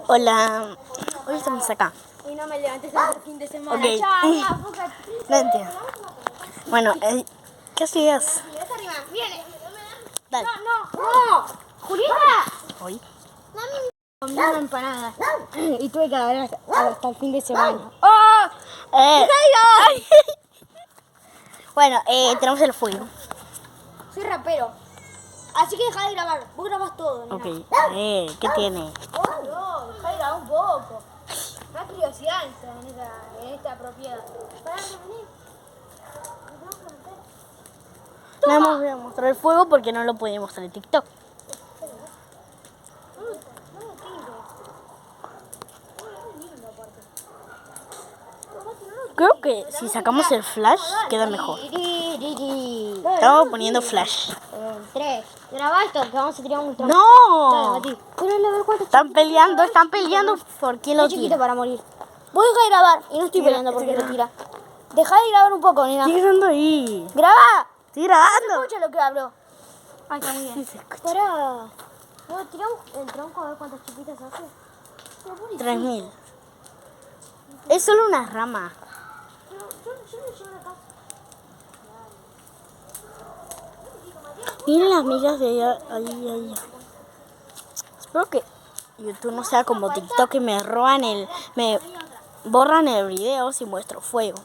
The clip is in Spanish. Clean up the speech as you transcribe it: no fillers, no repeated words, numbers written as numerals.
Hola, hoy estamos acá. Y no me levantes hasta el fin de semana. Ok. No entiendo. Bueno, ¿qué hacías? Arriba, viene. Dale. No. Julieta. Hoy. Comí una empanada. Y tuve que lavar hasta el fin de semana. ¡Oh! Ay. Bueno, tenemos el fuego. Soy rapero. Así que deja de grabar. Vos grabás todo, nena. Ok. ¿Qué tiene? Oh, no, deja de grabar un poco. Más curiosidad en esta propiedad. Pará, vení. No voy a mostrar el fuego porque no lo podía mostrar en TikTok. Creo que si sacamos el flash queda mejor. Estamos poniendo flash. 3. Graba esto, que vamos a tirar un tronco. ¡No! Dale, Mati. Pero a ver cuánto Están peleando por quién lo Estoy chiquito tira. para morir. Vos deja de grabar y no estoy peleando porque lo tira. Deja de grabar un poco, nena. Estoy grabando ahí. ¡Graba! Estoy grabando. Escucha lo que hablo. Ay, está muy Sí, bien. se escucha. Pará. ¿Puedo tirar el tronco a ver cuántas chiquitas hace? 3000. Es solo una rama. Yo lo llevo acá. Miren las migas de allá, ahí. Espero que YouTube no sea como TikTok y me borran el video si muestro fuego.